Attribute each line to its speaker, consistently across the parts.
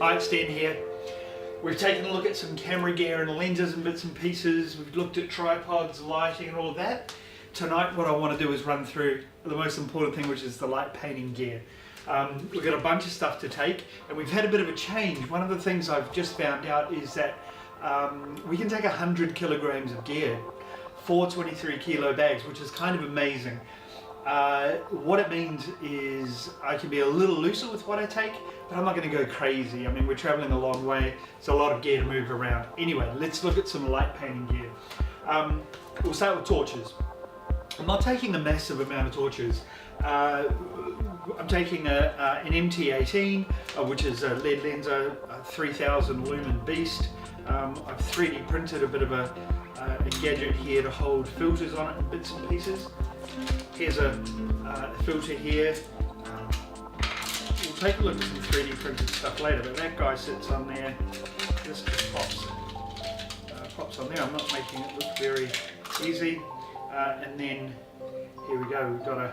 Speaker 1: Hi, it's Dan here. We've taken a look at some camera gear and lenses and bits and pieces. We've looked at tripods, lighting and all of that. Tonight what I want to do is run through the most important thing, which is the light painting gear. We've got a bunch of stuff to take and we've had a bit of a change. One of the things I've just found out is that we can take 100 kilograms of gear, 4 23 kilo bags, which is kind of amazing. What it means is I can be a little looser with what I take, but I'm not going to go crazy. I mean, we're traveling a long way. It's a lot of gear to move around. Anyway, let's look at some light painting gear. We'll start with torches. I'm not taking a massive amount of torches. I'm taking an MT18, which is a lead lens, a 3000 lumen beast. I've 3D printed a bit of a gadget here to hold filters on it in bits and pieces. Here's a filter here. We'll take a look at some 3D printed stuff later, but that guy sits on there. This just pops on there. I'm not making it look very easy. And then here we go. We've got a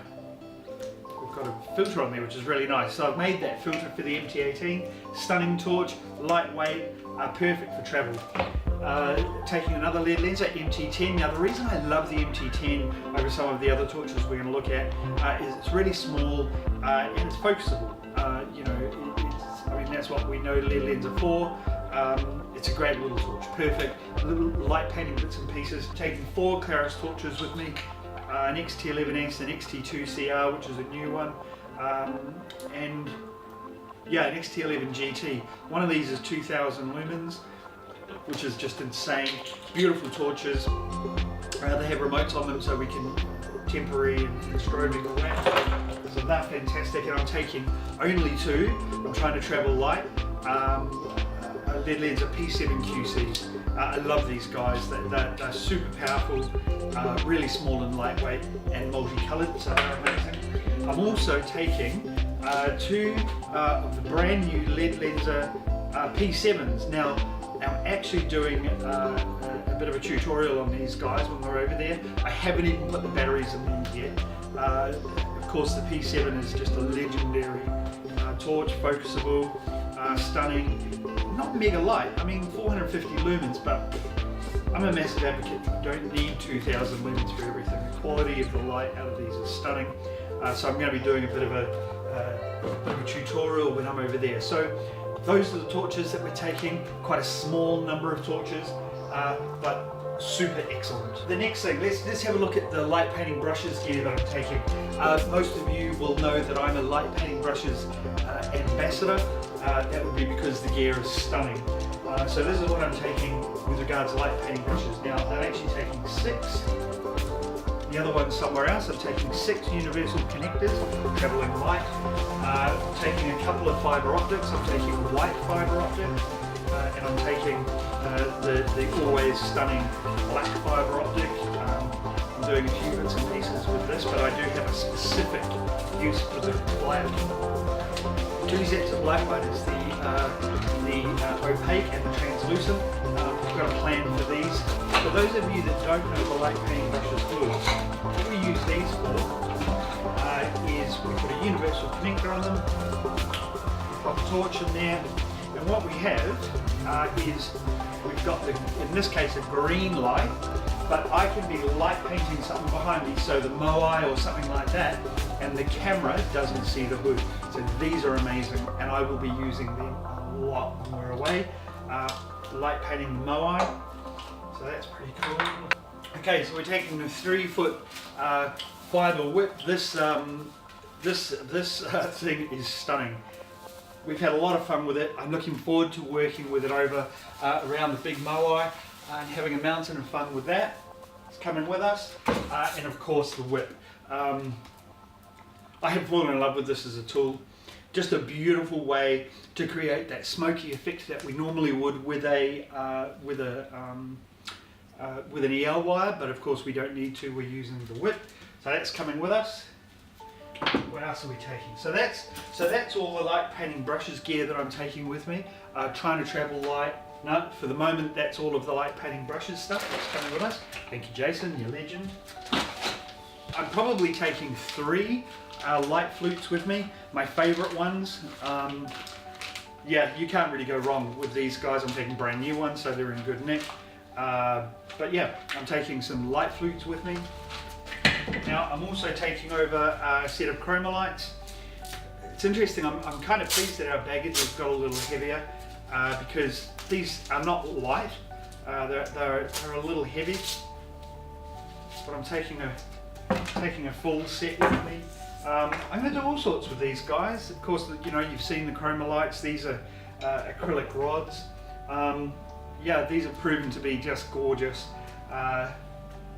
Speaker 1: filter on there, which is really nice. So I've made that filter for the MT18. Stunning torch, lightweight, perfect for travel. Taking another lead lens, at MT10. Now the reason I love the MT10 over some of the other torches we're going to look at is it's really small and it's focusable. You know, I mean that's what we know lead lenses are for. It's a great little torch, perfect. Little light painting bits and pieces. Taking 4 Claris torches with me, an XT11S, an XT2CR, which is a new one, and yeah, an XT11 GT. One of these is 2000 lumens, which is just insane. Beautiful torches. They have remotes on them so we can temporary and strobing all that. So they're fantastic, and I'm taking only 2. I'm trying to travel light. Lead lens are P7 QCs. I love these guys. They're super powerful, really small and lightweight, and multicolored, so they're amazing. I'm also taking 2 of the brand new lead lens P7s. Now, I'm actually doing a bit of a tutorial on these guys when we're over there. I haven't even put the batteries in them yet. Of course, the P7 is just a legendary torch, focusable, stunning, not mega light. I mean, 450 lumens, but I'm a massive advocate. You don't need 2000 lumens for everything. The quality of the light out of these is stunning. So I'm going to be doing a bit of a tutorial when I'm over there. So those are the torches that we're taking. Quite a small number of torches, but super excellent. The next thing, let's have a look at the light painting brushes gear that I'm taking. Most of you will know that I'm a light painting brushes ambassador. That would be because the gear is stunning. So this is what I'm taking with regards to light painting brushes. Now I'm actually taking 6. The other one's somewhere else. I'm taking 6 universal connectors, traveling light. Taking a couple of fiber optics. I'm taking white fiber optic, and I'm taking the always stunning black fiber optic. I'm doing a few bits and pieces with this, but I do have a specific use for the black. 2 sets of black one is the opaque and the translucent. We've got a plan for these. For those of you that don't know the light painting brushes good, what we use these for is we put a universal connector on them, pop a torch in there, and what we have is we've got, in this case, a green light, but I can be light painting something behind me, so the Moai or something like that, and the camera doesn't see the hood. So these are amazing, and I will be using them a lot when we're away. Light painting the Moai, so that's pretty cool. Okay, so we're taking the 3-foot fiber whip. This thing is stunning. We've had a lot of fun with it. I'm looking forward to working with it over around the big Moai and having a mountain of fun with that. It's coming with us, and of course the whip. I have fallen in love with this as a tool. Just a beautiful way to create that smoky effect that we normally would with an EL wire, but of course we don't need to. We're using the whip, so that's coming with us. What else are we taking? So that's all the light painting brushes gear that I'm taking with me. Trying to travel light. No, for the moment that's all of the light painting brushes stuff that's coming with us. Thank you, Jason, you legend. I'm probably taking 3 light flutes with me, my favourite ones. yeah, you can't really go wrong with these guys. I'm taking brand new ones, so they're in good nick. But yeah, I'm taking some light flutes with me. Now I'm also taking over a set of chroma lights. It's interesting, I'm kind of pleased that our baggage has got a little heavier because these are not light, they're a little heavy. But I'm taking a full set with me. I'm going to do all sorts with these guys. Of course, you know, you've seen the chroma lights. These are acrylic rods. Yeah, these have proven to be just gorgeous.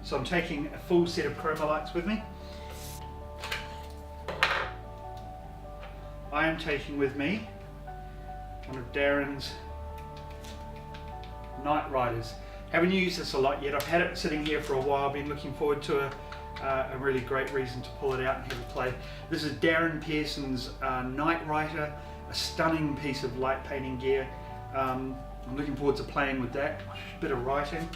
Speaker 1: So I'm taking a full set of chroma lights with me. I am taking with me one of Darren's Night Riders. Haven't used this a lot yet. I've had it sitting here for a while. Been looking forward to a really great reason to pull it out and have a play. This is Darren Pearson's Night Rider, a stunning piece of light painting gear. I'm looking forward to playing with that. A bit of writing.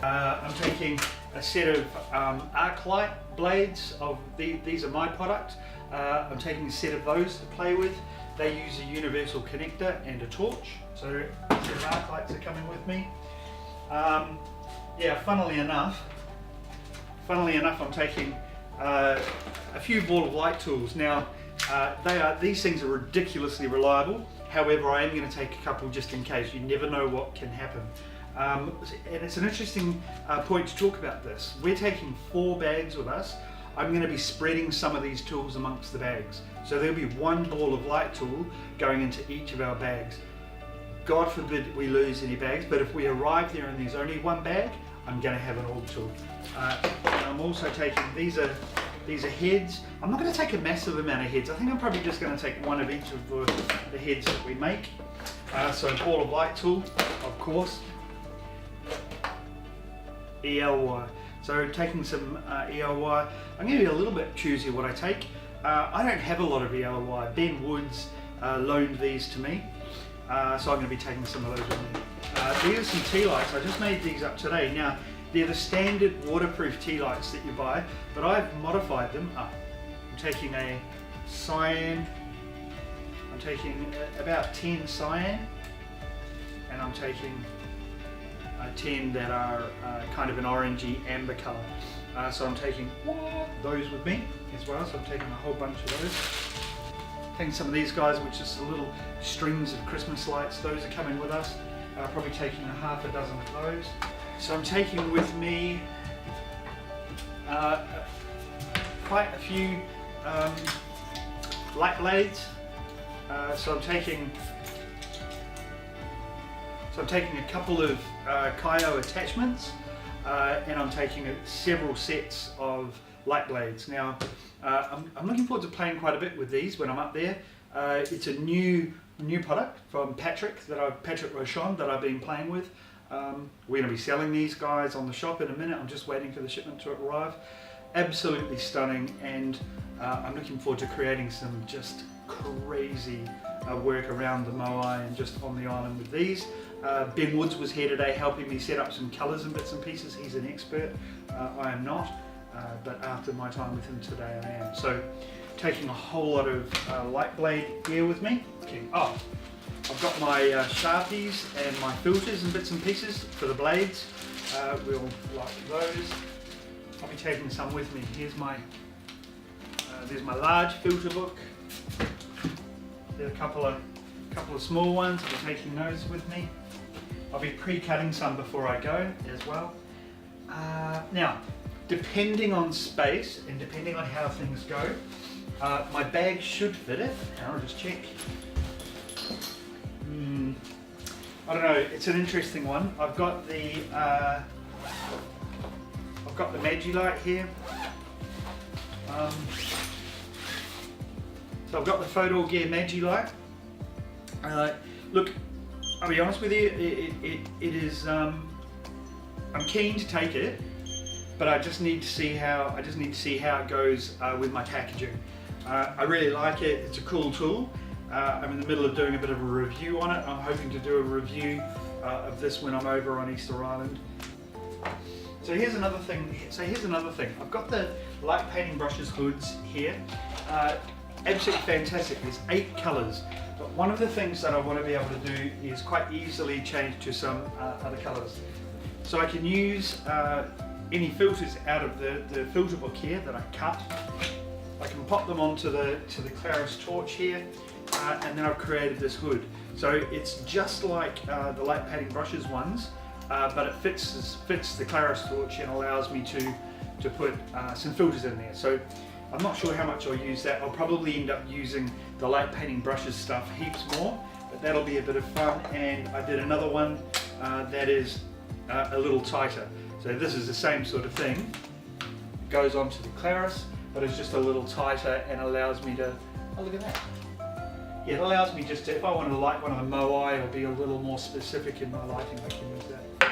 Speaker 1: I'm taking a set of arc light blades. These are my product. I'm taking a set of those to play with. They use a universal connector and a torch. So a set of arc lights are coming with me. Yeah, funnily enough, I'm taking a few ball of light tools. Now, these things are ridiculously reliable. However, I am going to take a couple just in case. You never know what can happen. And it's an interesting point to talk about this. We're taking 4 bags with us. I'm going to be spreading some of these tools amongst the bags. So there'll be 1 ball of light tool going into each of our bags. God forbid we lose any bags, but if we arrive there and there's only 1 bag, I'm going to have an all tool. And I'm also taking, these are heads. I'm not going to take a massive amount of heads. I think I'm probably just going to take 1 of each of the heads that we make. So a ball of light tool, of course. EL wire. So taking some EL wire. I'm going to be a little bit choosy what I take. I don't have a lot of EL wire. Ben Woods loaned these to me. So I'm going to be taking some of those with me. These are some tea lights. I just made these up today. Now, they're the standard waterproof tea lights that you buy, but I've modified them up. I'm taking a cyan. I'm taking about 10 cyan, and I'm taking 10 that are kind of an orangey amber colour. So I'm taking those with me as well. So I'm taking a whole bunch of those. Taking some of these guys, which is the little strings of Christmas lights. Those are coming with us. Probably taking a half a dozen of those. So I'm taking with me quite a few light blades. So I'm taking a couple of Kaio attachments, and I'm taking several sets of light blades. Now, I'm looking forward to playing quite a bit with these when I'm up there. It's a new product from Patrick Rochon that I've been playing with. We're going to be selling these guys on the shop in a minute. I'm just waiting for the shipment to arrive. Absolutely stunning, and I'm looking forward to creating some just crazy work around the Moai and just on the island with these. Ben Woods was here today helping me set up some colours and bits and pieces. He's an expert. I am not, but after my time with him today I am. So taking a whole lot of light blade gear with me. Okay. Oh, I've got my Sharpies and my filters and bits and pieces for the blades. We'll like those. I'll be taking some with me. Here's there's my large filter book. There's a couple of small ones. I'll be taking those with me. I'll be pre-cutting some before I go as well. Now, depending on space and depending on how things go, my bag should fit it. I'll just check. I don't know. It's an interesting one. I've got the Magilight here. So I've got the Photo Gear Magilight. Look, I'll be honest with you. It is. I'm keen to take it, but I just need to see how it goes with my packaging. I really like it. It's a cool tool. I'm in the middle of doing a bit of a review on it. I'm hoping to do a review of this when I'm over on Easter Island. So here's another thing. I've got the light painting brushes hoods here. Absolutely fantastic. There's 8 colours. But one of the things that I want to be able to do is quite easily change to some other colours. So I can use any filters out of the filter book here that I cut. I can pop them onto the Claris torch here, and then I've created this hood. So it's just like the light painting brushes ones, but it fits the Claris torch and allows me to put some filters in there. So I'm not sure how much I'll use that. I'll probably end up using the light painting brushes stuff heaps more, but that'll be a bit of fun. And I did another one that is a little tighter. So this is the same sort of thing. It goes onto the Claris, but it's just a little tighter and allows me to, oh look at that. Yeah, it allows me just to, if I want to light one of the Moai or be a little more specific in my lighting, I can use that.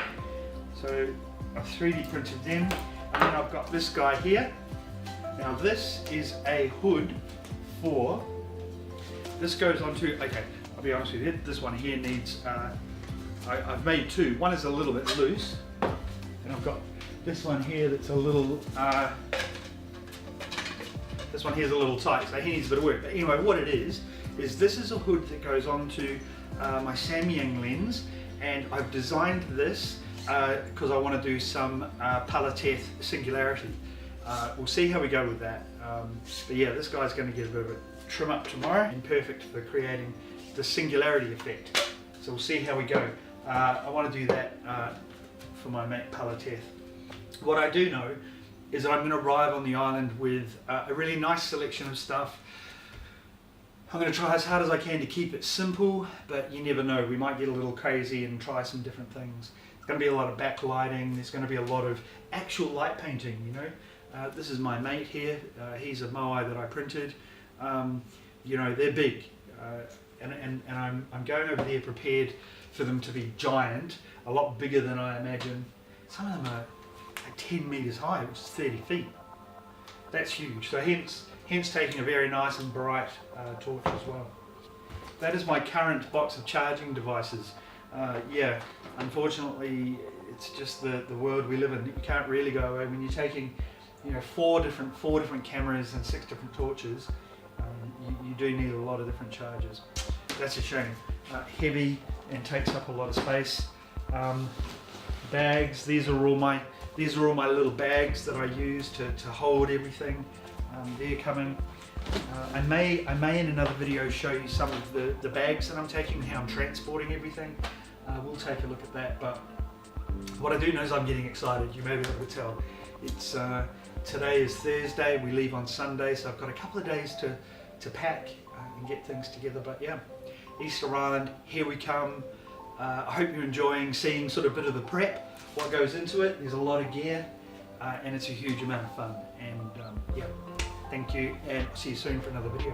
Speaker 1: So I've 3D printed them, and then I've got this guy here. Now this is a hood for, this goes onto, okay, I'll be honest with you, this one here needs, I've made two. One is a little bit loose, and I've got this one here that's a little, this one here is a little tight, so he needs a bit of work. But anyway, what it is this is a hood that goes onto my Samyang lens, and I've designed this because I want to do some palateth singularity. We'll see how we go with that. But yeah, this guy's going to get a bit of a trim up tomorrow, and perfect for creating the singularity effect. So we'll see how we go. I want to do that for my mate palateth. What I do know is that I'm going to arrive on the island with a really nice selection of stuff. I'm going to try as hard as I can to keep it simple, but you never know, we might get a little crazy and try some different things. There's going to be a lot of backlighting, there's going to be a lot of actual light painting, you know. This is my mate here, he's a Moai that I printed. You know, they're big, and I'm going over there prepared for them to be giant, a lot bigger than I imagine. Some of them are like 10 meters high, which is 30 feet. That's huge. So hence taking a very nice and bright torch as well. That is my current box of charging devices. Yeah, unfortunately, it's just the world we live in. You can't really go away when you're taking, you know, four different cameras and 6 different torches. You do need a lot of different chargers. That's a shame. Heavy and takes up a lot of space. Bags. These are all my little bags that I use to hold everything. They're coming. I may in another video show you some of the bags that I'm taking, how I'm transporting everything. We'll take a look at that. But what I do know is I'm getting excited. You may be able to tell. It's today is Thursday. We leave on Sunday, so I've got a couple of days to pack and get things together. But yeah, Easter Island, here we come. I hope you're enjoying seeing sort of a bit of the prep, what goes into it. There's a lot of gear, and it's a huge amount of fun. And yeah, thank you, and see you soon for another video.